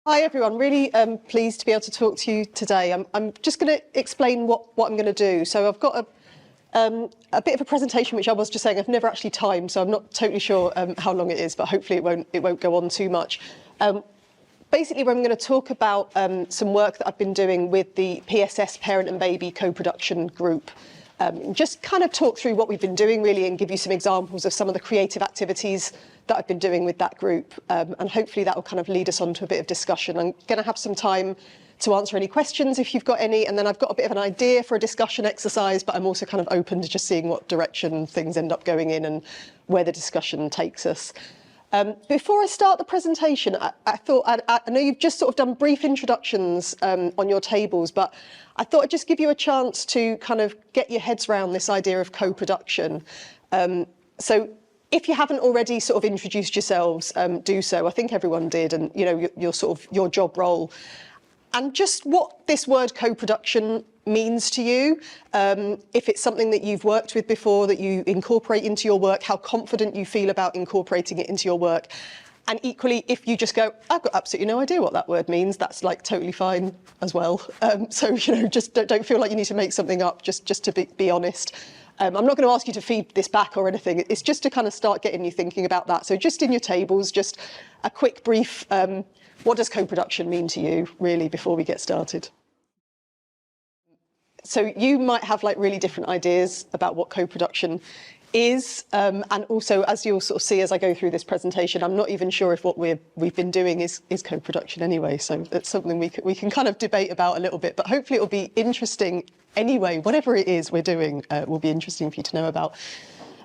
Hi everyone, really pleased to be able to talk to you today. I'm just going to explain what I'm going to do. So I've got a bit of a presentation which I was just saying I've never actually timed, so I'm not totally sure how long it is, but hopefully it won't go on too much. Basically, I'm going to talk about some work that I've been doing with the PSS Parent and Baby co-production group. Just kind of talk through what we've been doing really and give you some examples of some of the creative activities that I've been doing with that group. And hopefully that will kind of lead us on to a bit of discussion. I'm going to have some time to answer any questions if you've got any. And then I've got a bit of an idea for a discussion exercise, but I'm also kind of open to just seeing what direction things end up going in and where the discussion takes us. Before I start the presentation, I thought, I know you've just sort of done brief introductions on your tables, but I thought I'd just give you a chance to kind of get your heads around this idea of co-production. So if you haven't already sort of introduced yourselves, do so. I think everyone did, and you know your job role. And just what this word co-production means to you, if it's something that you've worked with before, that you incorporate into your work, how confident you feel about incorporating it into your work. And equally, if you just go, I've got absolutely no idea what that word means, that's like totally fine as well. So, you know, just don't feel like you need to make something up, just to be honest. I'm not going to ask you to feed this back or anything. It's just to kind of start getting you thinking about that. So just in your tables, just a quick brief, what does co-production mean to you, really, before we get started? So you might have like really different ideas about what co-production is, and also as you'll sort of see as I go through this presentation, I'm not even sure if what we've been doing is co-production anyway. So it's something we can kind of debate about a little bit, but hopefully it'll be interesting anyway. Whatever it is we're doing will be interesting for you to know about.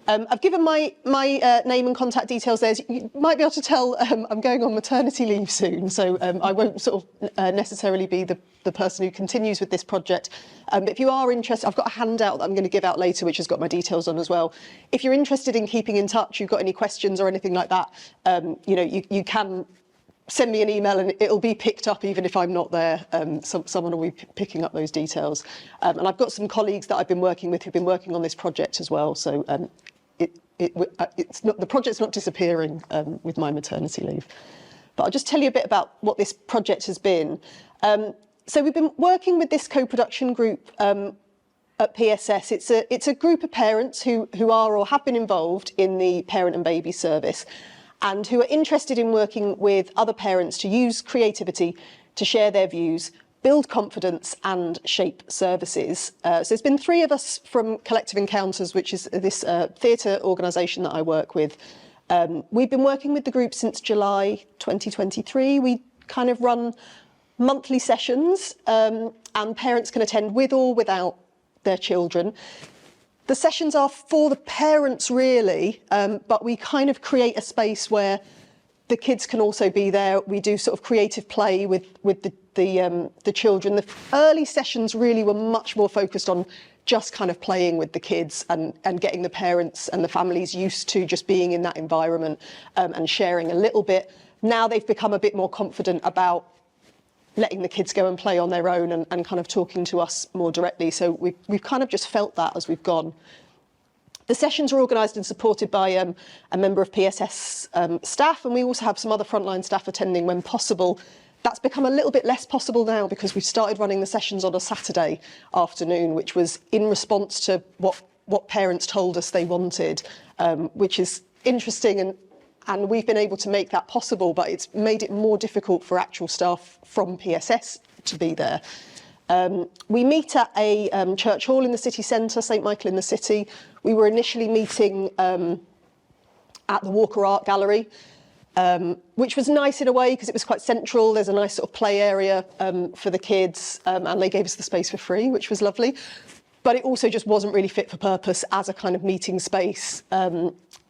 I've given my name and contact details there. As you might be able to tell, I'm going on maternity leave soon, so I won't sort of necessarily be the person who continues with this project. But if you are interested, I've got a handout that I'm going to give out later, which has got my details on as well. If you're interested in keeping in touch, you've got any questions or anything like that, you know, you can send me an email and it'll be picked up even if I'm not there. Someone will be picking up those details. And I've got some colleagues that I've been working with who've been working on this project as well. So the project's not disappearing with my maternity leave. But I'll just tell you a bit about what this project has been. So we've been working with this co-production group at PSS. It's a group of parents who are or have been involved in the parent and baby service and who are interested in working with other parents to use creativity to share their views, build confidence and shape services. So there's been 3 of us from Collective Encounters, which is this theatre organisation that I work with. We've been working with the group since July 2023. We kind of run monthly sessions and parents can attend with or without their children. The sessions are for the parents really, but we kind of create a space where the kids can also be there. We do sort of creative play with the children. The early sessions really were much more focused on just kind of playing with the kids and getting the parents and the families used to just being in that environment and sharing a little bit. Now they've become a bit more confident about letting the kids go and play on their own and kind of talking to us more directly. So we've kind of just felt that as we've gone. The sessions are organised and supported by a member of PSS staff, and we also have some other frontline staff attending when possible. That's become a little bit less possible now because we've started running the sessions on a Saturday afternoon, which was in response to what parents told us they wanted, which is interesting, and we've been able to make that possible, but it's made it more difficult for actual staff from PSS to be there. We meet at a church hall in the city centre, St Michael in the City. We were initially meeting at the Walker Art Gallery, which was nice in a way because it was quite central. There's a nice sort of play area for the kids, and they gave us the space for free, which was lovely. But it also just wasn't really fit for purpose as a kind of meeting space.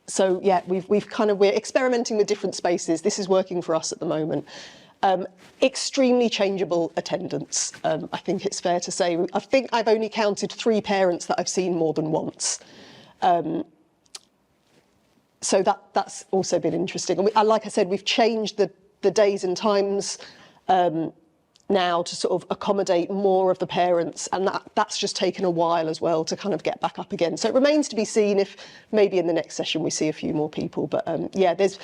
So yeah, we're experimenting with different spaces. This is working for us at the moment. Extremely changeable attendance, I think it's fair to say. I think I've only counted 3 parents that I've seen more than once. So that's also been interesting. And like I said, we've changed the days and times now to sort of accommodate more of the parents, and that's just taken a while as well to kind of get back up again. So it remains to be seen if maybe in the next session we see a few more people. But yeah, there's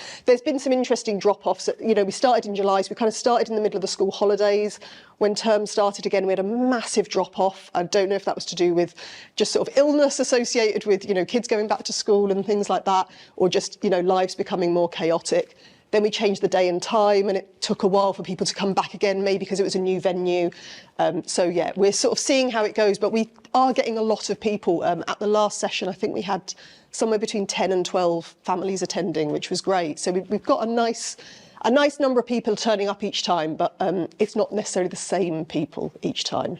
been some interesting drop-offs. You know, we started in July, so we kind of started in the middle of the school holidays. When term started again, we had a massive drop-off. I don't know if that was to do with just sort of illness associated with, you know, kids going back to school and things like that, or just, you know, lives becoming more chaotic. Then we changed the day and time, and it took a while for people to come back again, maybe because it was a new venue. So yeah, we're sort of seeing how it goes, but we are getting a lot of people. At the last session, I think we had somewhere between 10 and 12 families attending, which was great. So we've got a nice number of people turning up each time, but it's not necessarily the same people each time.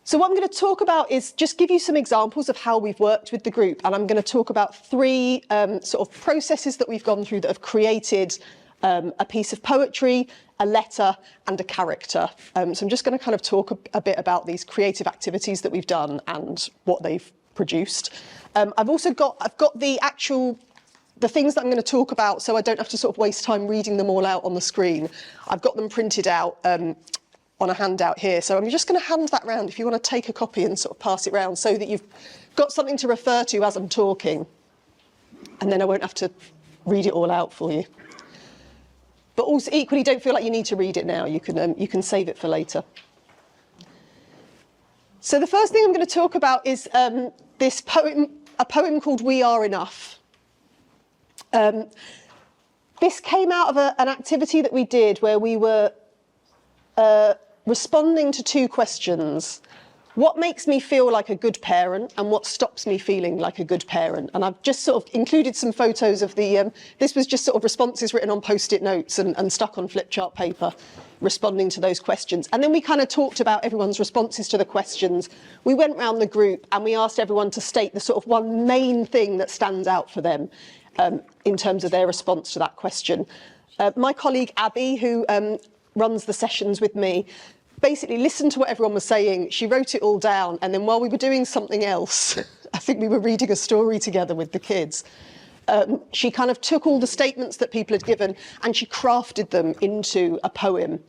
So what I'm going to talk about is just give you some examples of how we've worked with the group. And I'm going to talk about three sort of processes that we've gone through that have created a piece of poetry, a letter and a character. So I'm just going to kind of talk a bit about these creative activities that we've done and what they've produced. I've got the things that I'm going to talk about, so I don't have to sort of waste time reading them all out on the screen. I've got them printed out on a handout here. So I'm just going to hand that round if you want to take a copy and sort of pass it round so that you've got something to refer to as I'm talking. And then I won't have to read it all out for you. But also equally, don't feel like you need to read it now. You can save it for later. So the first thing I'm going to talk about is this poem, a poem called We Are Enough. This came out of an activity that we did where we were responding to two questions. What makes me feel like a good parent, and what stops me feeling like a good parent? And I've just sort of included some photos of this was just sort of responses written on post-it notes and stuck on flip chart paper, responding to those questions. And then we kind of talked about everyone's responses to the questions. We went round the group and we asked everyone to state the sort of one main thing that stands out for them in terms of their response to that question. My colleague Abby, who runs the sessions with me, basically listened to what everyone was saying. She wrote it all down, and then while we were doing something else, I think we were reading a story together with the kids, she kind of took all the statements that people had given and she crafted them into a poem.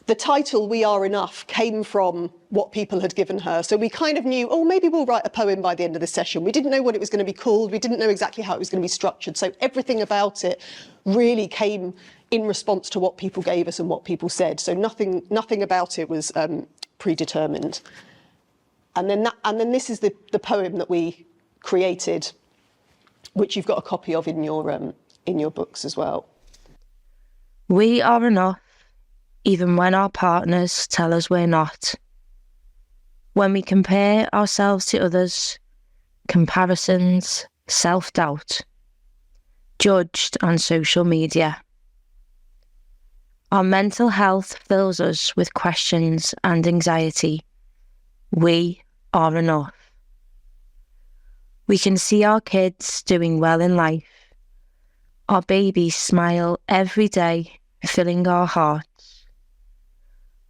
The title, We Are Enough, came from what people had given her. So we kind of knew, oh, maybe we'll write a poem by the end of the session. We didn't know what it was going to be called. We didn't know exactly how it was going to be structured. So everything about it really came in response to what people gave us and what people said. So nothing about it was predetermined. And then this is the poem that we created, which you've got a copy of in your books as well. We are enough, even when our partners tell us we're not. When we compare ourselves to others, comparisons, self-doubt, judged on social media. Our mental health fills us with questions and anxiety. We are enough. We can see our kids doing well in life. Our babies smile every day, filling our hearts.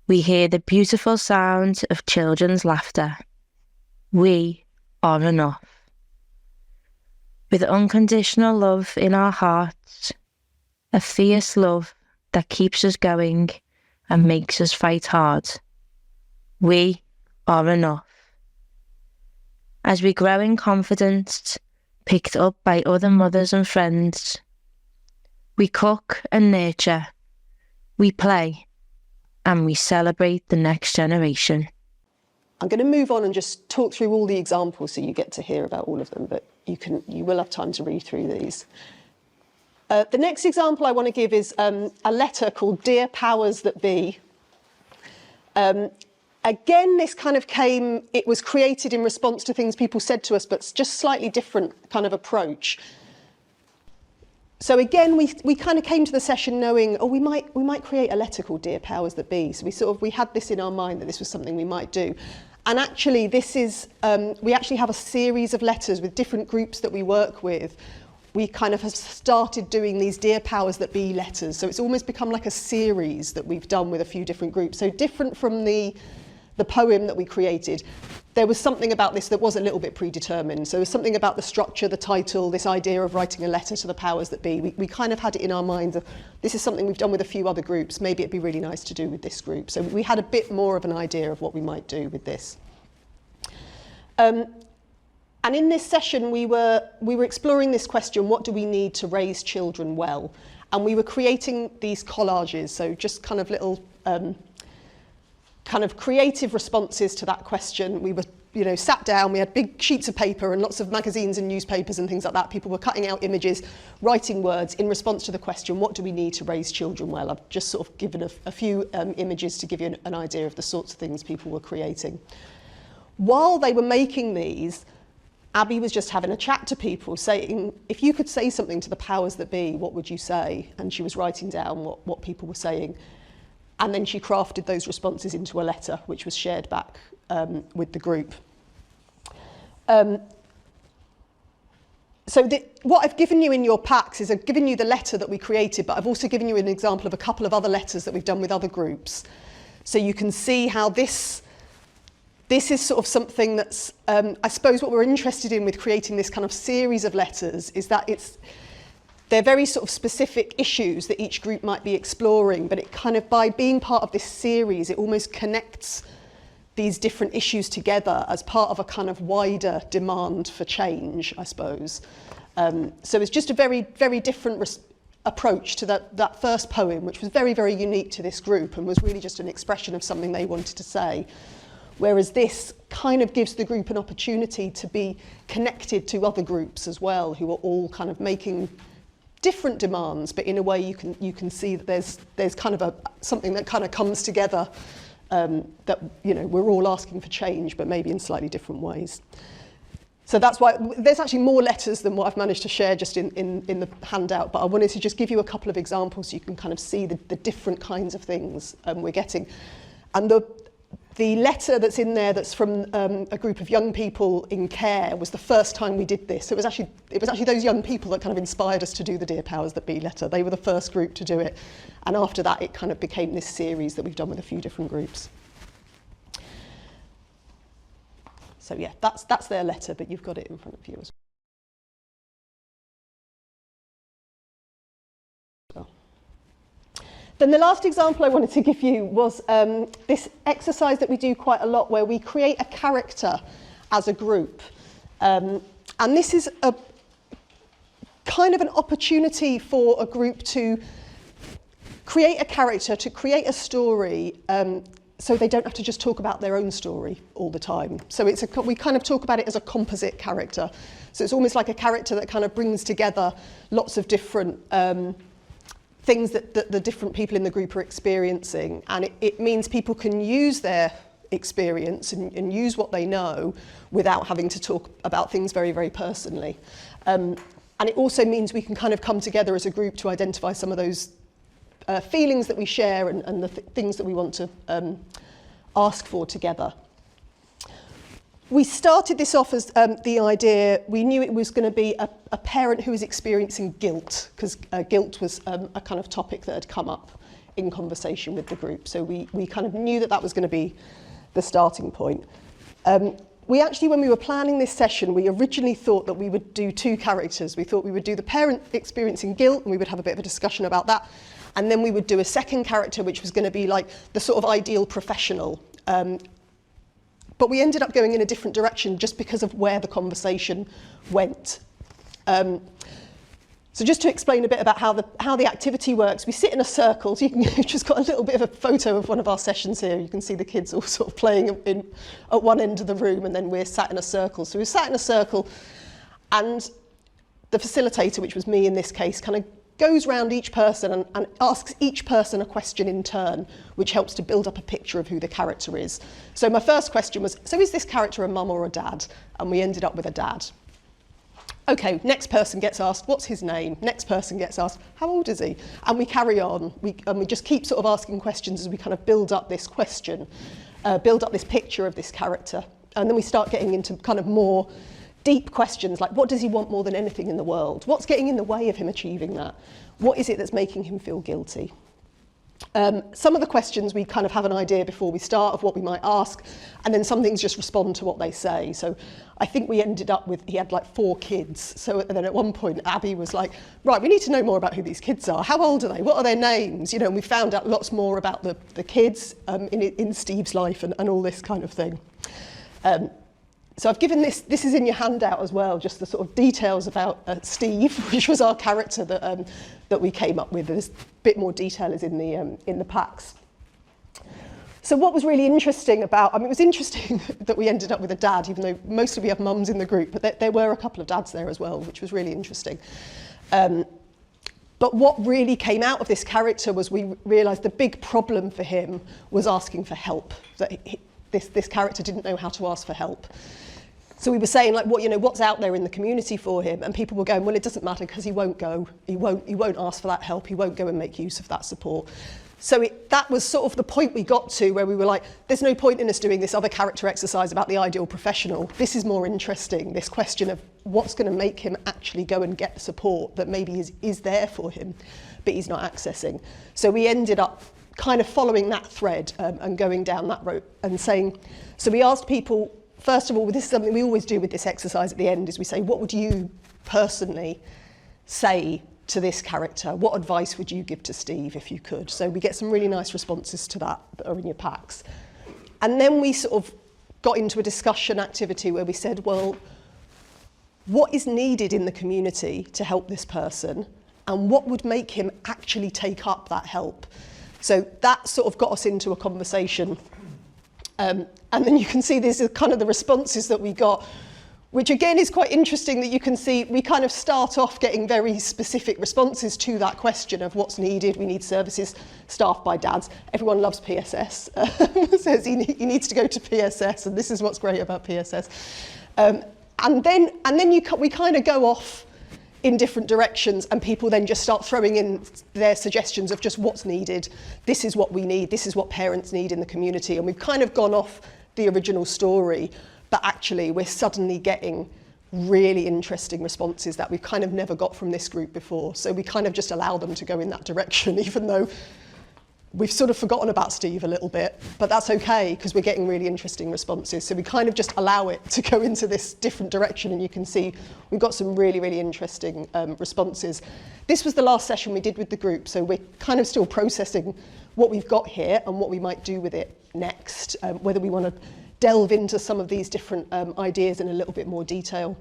We hear the beautiful sound of children's laughter. We are enough. With unconditional love in our hearts, a fierce love that keeps us going and makes us fight hard. We are enough. As we grow in confidence, picked up by other mothers and friends, we cook and nurture, we play, and we celebrate the next generation. I'm going to move on and just talk through all the examples so you get to hear about all of them, but you will have time to read through these. The next example I want to give is a letter called Dear Powers That Be. Again, this kind of it was created in response to things people said to us, but just slightly different kind of approach. So again, we kind of came to the session knowing, oh, we might create a letter called Dear Powers That Be. So we had this in our mind that this was something we might do. And actually this is, we actually have a series of letters with different groups that we work with. We kind of have started doing these Dear Powers That Be letters. So it's almost become like a series that we've done with a few different groups. So different from the poem that we created. there was something about this that was a little bit predetermined. So there was something about the structure, the title, this idea of writing a letter to the powers that be. We kind of had it in our minds of, this is something we've done with a few other groups, maybe it'd be really nice to do with this group. So we had a bit more of an idea of what we might do with this. And in this session, we were exploring this question, what do we need to raise children well? And we were creating these collages, so just kind of little kind of creative responses to that question. We were, sat down, we had big sheets of paper and lots of magazines and newspapers and things like that. People were cutting out images, writing words in response to the question, what do we need to raise children well? I've just sort of given a few images to give you an idea of the sorts of things people were creating. While they were making these, Abby was just having a chat to people saying, if you could say something to the powers that be, what would you say? And she was writing down what people were saying. And then she crafted those responses into a letter, which was shared back with the group. So what I've given you in your packs is I've given you the letter that we created, but I've also given you an example of a couple of other letters that we've done with other groups. So you can see how this is sort of something that's, I suppose what we're interested in with creating this kind of series of letters is that they're very sort of specific issues that each group might be exploring, but it kind of, by being part of this series, it almost connects these different issues together as part of a kind of wider demand for change, I suppose. So it's just a very, very different approach to that first poem, which was very, very unique to this group and was really just an expression of something they wanted to say. Whereas this kind of gives the group an opportunity to be connected to other groups as well, who are all kind of making different demands, but in a way you can see that there's kind of something that kind of comes together, that we're all asking for change, but maybe in slightly different ways. So that's why there's actually more letters than what I've managed to share just in the handout, but I wanted to just give you a couple of examples so you can kind of see the different kinds of things we're getting. And the letter that's in there that's from a group of young people in care was the first time we did this. It was actually those young people that kind of inspired us to do the Dear Powers That Be letter. They were the first group to do it. And after that, it kind of became this series that we've done with a few different groups. So yeah, that's their letter, but you've got it in front of you as well. Then the last example I wanted to give you was this exercise that we do quite a lot where we create a character as a group. And this is a kind of an opportunity for a group to create a character, to create a story, so they don't have to just talk about their own story all the time. So we kind of talk about it as a composite character. So it's almost like a character that kind of brings together lots of different things that the different people in the group are experiencing, and it means people can use their experience and use what they know without having to talk about things very, very personally. And it also means we can kind of come together as a group to identify some of those feelings that we share and the things that we want to ask for together. We started this off as the idea, we knew it was going to be a parent who was experiencing guilt, because guilt was a kind of topic that had come up in conversation with the group. So we kind of knew that was going to be the starting point. We actually, when we were planning this session, we originally thought that we would do two characters. We thought we would do the parent experiencing guilt, and we would have a bit of a discussion about that. And then we would do a second character, which was going to be like the sort of ideal professional. But we ended up going in a different direction just because of where the conversation went. So just to explain a bit about how the activity works, we sit in a circle. So you've just got a little bit of a photo of one of our sessions here. You can see the kids all sort of playing at one end of the room, and then we're sat in a circle. So we sat in a circle, and the facilitator, which was me in this case, kind of goes round each person and asks each person a question in turn, which helps to build up a picture of who the character is. So my first question was, so is this character a mum or a dad? And we ended up with a dad. Okay, next person gets asked, what's his name? Next person gets asked, how old is he? And we carry on. We just keep sort of asking questions as we kind of build up this question, build up this picture of this character. And then we start getting into kind of more deep questions, like what does he want more than anything in the world? What's getting in the way of him achieving that? What is it that's making him feel guilty? Some of the questions we kind of have an idea before we start of what we might ask, and then some things just respond to what they say. So I think we ended up with, he had like 4 kids. So and then at one point, Abby was like, right, we need to know more about who these kids are. How old are they? What are their names? You know, and we found out lots more about the kids in Steve's life and all this kind of thing. So I've given this is in your handout as well, just the sort of details about Steve, which was our character that we came up with. There's a bit more detail is in the packs. So what was really interesting about, I mean, it was interesting that we ended up with a dad, even though mostly we have mums in the group, but there were a couple of dads there as well, which was really interesting. But what really came out of this character was we realised the big problem for him was asking for help, that this character didn't know how to ask for help. So we were saying, like, what, you know, what's out there in the community for him? And people were going, well, it doesn't matter because he won't go. He won't ask for that help. He won't go and make use of that support. So that was sort of the point we got to where we were like, there's no point in us doing this other character exercise about the ideal professional. This is more interesting, this question of what's going to make him actually go and get the support that maybe is there for him, but he's not accessing. So we ended up kind of following that thread and going down that road and saying, so we asked people, first of all, this is something we always do with this exercise at the end, is we say, what would you personally say to this character? What advice would you give to Steve if you could? So we get some really nice responses to that are in your packs. And then we sort of got into a discussion activity where we said, well, what is needed in the community to help this person? And what would make him actually take up that help? So that sort of got us into a conversation. And then you can see these are kind of the responses that we got, which again is quite interesting that you can see we kind of start off getting very specific responses to that question of what's needed. We need services staffed by dads. Everyone loves PSS, says he needs to go to PSS, and this is what's great about PSS. And then we kind of go off in different directions, and people then just start throwing in their suggestions of just what's needed. This is what we need. This is what parents need in the community. And we've kind of gone off the original story, but actually we're suddenly getting really interesting responses that we've kind of never got from this group before. So we kind of just allow them to go in that direction, even though we've sort of forgotten about Steve a little bit, but that's okay because we're getting really interesting responses. So we kind of just allow it to go into this different direction, and you can see we've got some really, really interesting responses. This was the last session we did with the group, so we're kind of still processing what we've got here and what we might do with it next, whether we want to delve into some of these different ideas in a little bit more detail.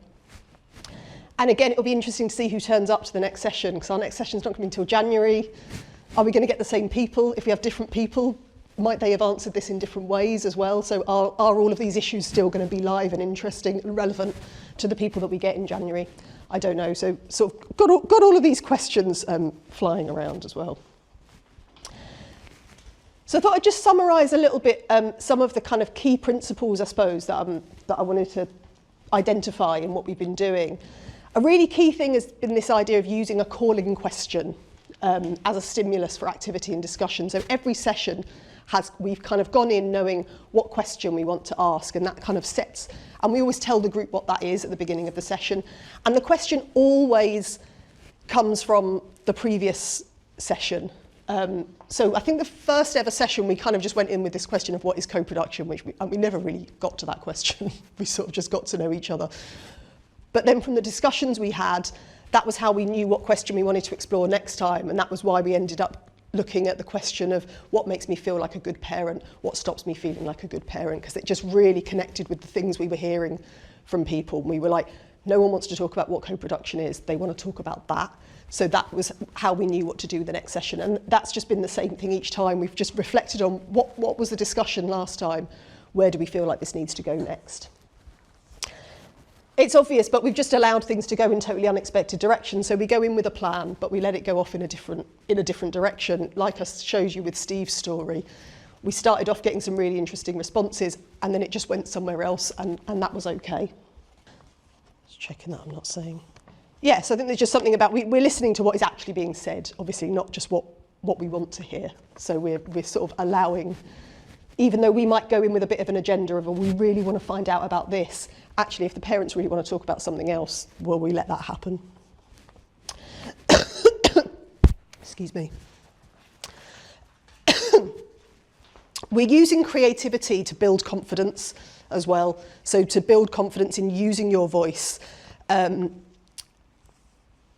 And again, it'll be interesting to see who turns up to the next session, because our next session's not coming until January. Are we going to get the same people? If we have different people, might they have answered this in different ways as well? So are all of these issues still going to be live and interesting and relevant to the people that we get in January? I don't know. So sort of got all of these questions flying around as well. So I thought I'd just summarise a little bit some of the kind of key principles, I suppose, that I wanted to identify in what we've been doing. A really key thing has been this idea of using a calling question as a stimulus for activity and discussion. So every session we've kind of gone in knowing what question we want to ask, and that kind of sets, and we always tell the group what that is at the beginning of the session. And the question always comes from the previous session. So I think the first ever session we kind of just went in with this question of what is co-production, which we never really got to that question. We sort of just got to know each other. But then from the discussions we had, that was how we knew what question we wanted to explore next time, and that was why we ended up looking at the question of what makes me feel like a good parent, what stops me feeling like a good parent, because it just really connected with the things we were hearing from people. We were like, no one wants to talk about what co-production is, they want to talk about that. So that was how we knew what to do with the next session, and that's just been the same thing each time. We've just reflected on what was the discussion last time, where do we feel like this needs to go next. It's obvious, but we've just allowed things to go in totally unexpected directions. So we go in with a plan, but we let it go off in a different direction. Like I showed you with Steve's story, we started off getting some really interesting responses, and then it just went somewhere else, and that was okay. Just checking that I'm not saying. Yes, I think there's just something about we're listening to what is actually being said, obviously, not just what we want to hear. So we're sort of allowing, even though we might go in with a bit of an agenda of, we really want to find out about this, actually, if the parents really want to talk about something else, will we let that happen? Excuse me. We're using creativity to build confidence as well. So to build confidence in using your voice. And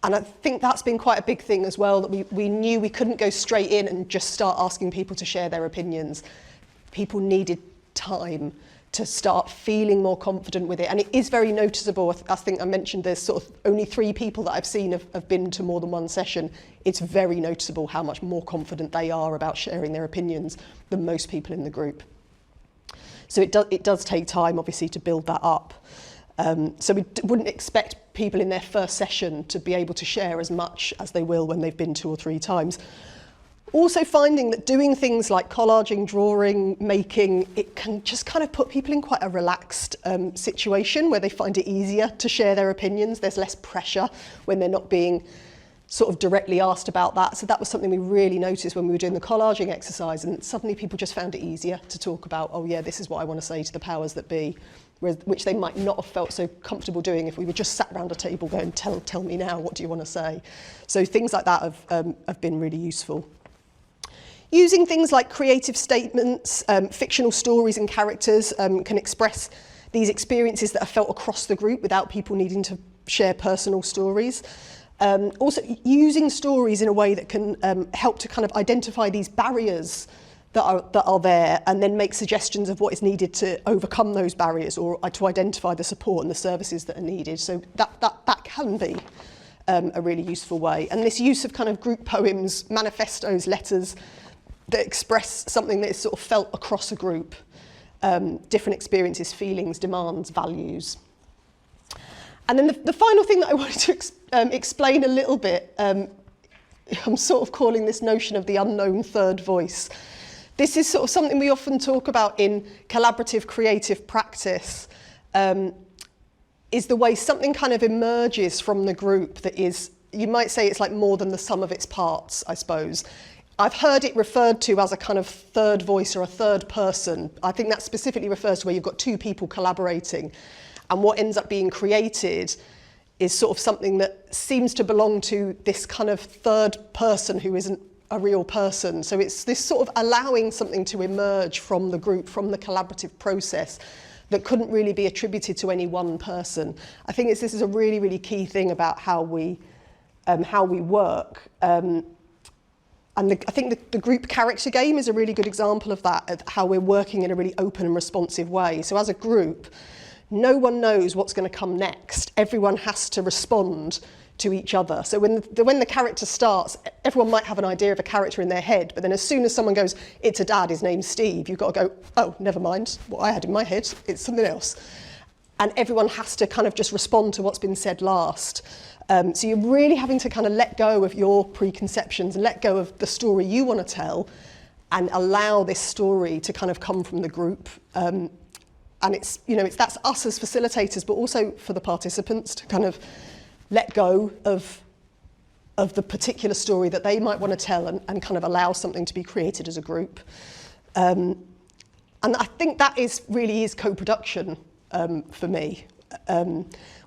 I think that's been quite a big thing as well, that we knew we couldn't go straight in and just start asking people to share their opinions. People needed time to start feeling more confident with it. And it is very noticeable. I think I mentioned there's sort of only 3 people that I've seen have been to more than one session. It's very noticeable how much more confident they are about sharing their opinions than most people in the group. So it does take time, obviously, to build that up. So we wouldn't expect people in their first session to be able to share as much as they will when they've been 2 or 3 times. Also finding that doing things like collaging, drawing, making, it can just kind of put people in quite a relaxed situation where they find it easier to share their opinions. There's less pressure when they're not being sort of directly asked about that. So that was something we really noticed when we were doing the collaging exercise, and suddenly people just found it easier to talk about, oh yeah, this is what I want to say to the powers that be, which they might not have felt so comfortable doing if we were just sat around a table going, tell me now, what do you want to say? So things like that have been really useful. Using things like creative statements, fictional stories and characters can express these experiences that are felt across the group without people needing to share personal stories. Also using stories in a way that can help to kind of identify these barriers that are there, and then make suggestions of what is needed to overcome those barriers, or to identify the support and the services that are needed. So that can be a really useful way. And this use of kind of group poems, manifestos, letters that express something that is sort of felt across a group, different experiences, feelings, demands, values. And then the final thing that I wanted to explain a little bit, I'm sort of calling this notion of the unknown third voice. This is sort of something we often talk about in collaborative creative practice, is the way something kind of emerges from the group that is, you might say it's like more than the sum of its parts, I suppose. I've heard it referred to as a kind of third voice or a third person. I think that specifically refers to where you've got 2 people collaborating, and what ends up being created is sort of something that seems to belong to this kind of third person who isn't a real person. So it's this sort of allowing something to emerge from the group, from the collaborative process, that couldn't really be attributed to any one person. I think this is a really, really key thing about how we work. And I think the group character game is a really good example of that, of how we're working in a really open and responsive way. So as a group, no one knows what's going to come next. Everyone has to respond to each other. So when the character starts, everyone might have an idea of a character in their head, but then as soon as someone goes, it's a dad, his name's Steve, you've got to go, oh, never mind what I had in my head, it's something else. And everyone has to kind of just respond to what's been said last. So you're really having to kind of let go of your preconceptions and let go of the story you want to tell, and allow this story to kind of come from the group. And it's that's us as facilitators, but also for the participants to kind of let go of the particular story that they might want to tell, and kind of allow something to be created as a group. And I think that really is co-production for me.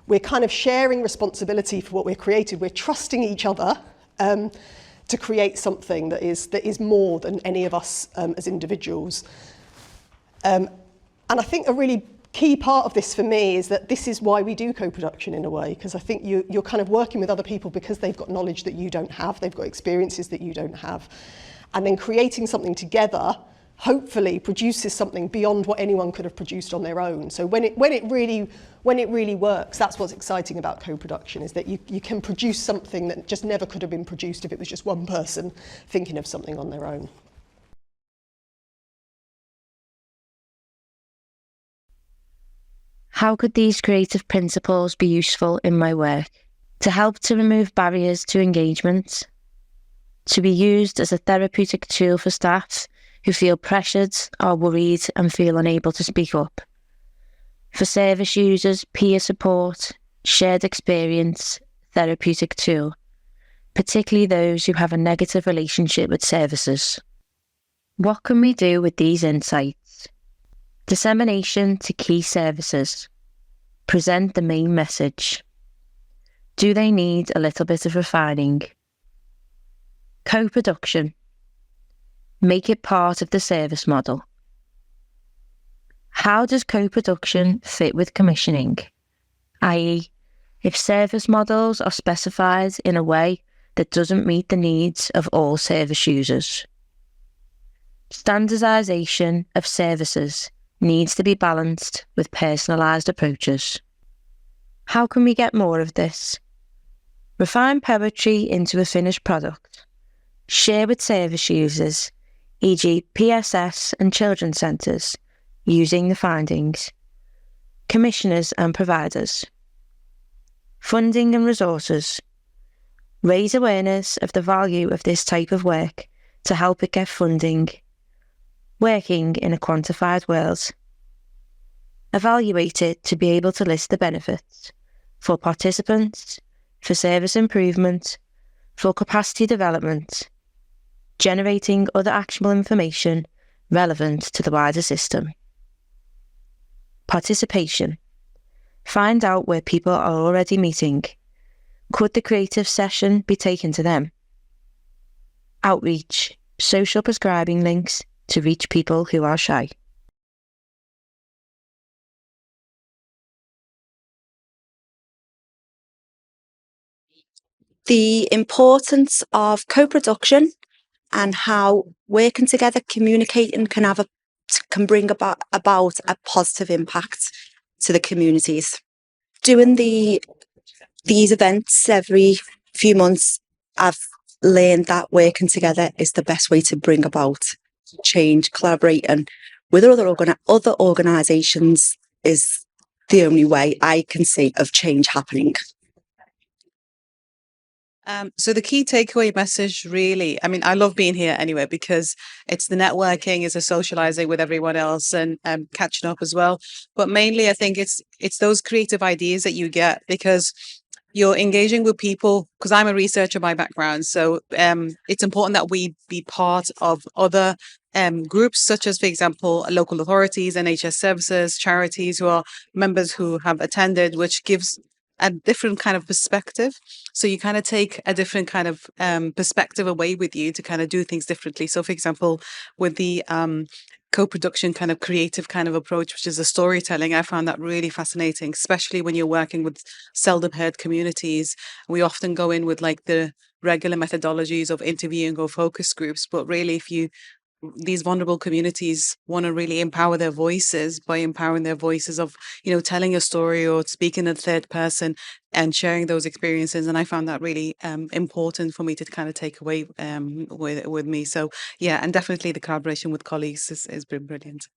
We're kind of sharing responsibility for what we're created. We're trusting each other to create something that is more than any of us as individuals. And I think a really key part of this for me is that this is why we do co-production in a way, because I think you're kind of working with other people because they've got knowledge that you don't have, they've got experiences that you don't have. And then creating something together hopefully produces something beyond what anyone could have produced on their own. So when it really works, that's what's exciting about co-production, is that you can produce something that just never could have been produced if it was just one person thinking of something on their own. How could these creative principles be useful in my work? To help to remove barriers to engagement, to be used as a therapeutic tool for staff who feel pressured, are worried and feel unable to speak up. For service users, peer support, shared experience, therapeutic tool, particularly those who have a negative relationship with services. What can we do with these insights? Dissemination to key services. Present the main message. Do they need a little bit of refining? Co-production. Make it part of the service model. How does co-production fit with commissioning? i.e., if service models are specified in a way that doesn't meet the needs of all service users. Standardisation of services needs to be balanced with personalised approaches. How can we get more of this? Refine poetry into a finished product. Share with service users, e.g. PSS and children's centres, using the findings. Commissioners and providers. Funding and resources. Raise awareness of the value of this type of work to help it get funding. Working in a quantified world. Evaluate it to be able to list the benefits for participants, for service improvement, for capacity development, generating other actionable information relevant to the wider system. Participation. Find out where people are already meeting. Could the creative session be taken to them? Outreach. Social prescribing links to reach people who are shy. The importance of co-production and how working together, communicating can bring about a positive impact to the communities. Doing these events every few months, I've learned that working together is the best way to bring about change. Collaborating with other organisations is the only way I can see of change happening. So the key takeaway message really, I mean, I love being here anyway, because it's the networking, it's the socializing with everyone else and catching up as well. But mainly I think it's those creative ideas that you get because you're engaging with people, because I'm a researcher by background. So it's important that we be part of other groups, such as, for example, local authorities, NHS services, charities who are members who have attended, which gives a different kind of perspective. So you kind of take a different kind of perspective away with you to kind of do things differently. So, for example, with the co-production kind of creative kind of approach, which is the storytelling, I found that really fascinating, especially when you're working with seldom heard communities. We often go in with like the regular methodologies of interviewing or focus groups, but really if these vulnerable communities want to really empower their voices by empowering their voices of, telling a story or speaking in third person and sharing those experiences. And I found that really important for me to kind of take away with me. So yeah, and definitely the collaboration with colleagues has been brilliant.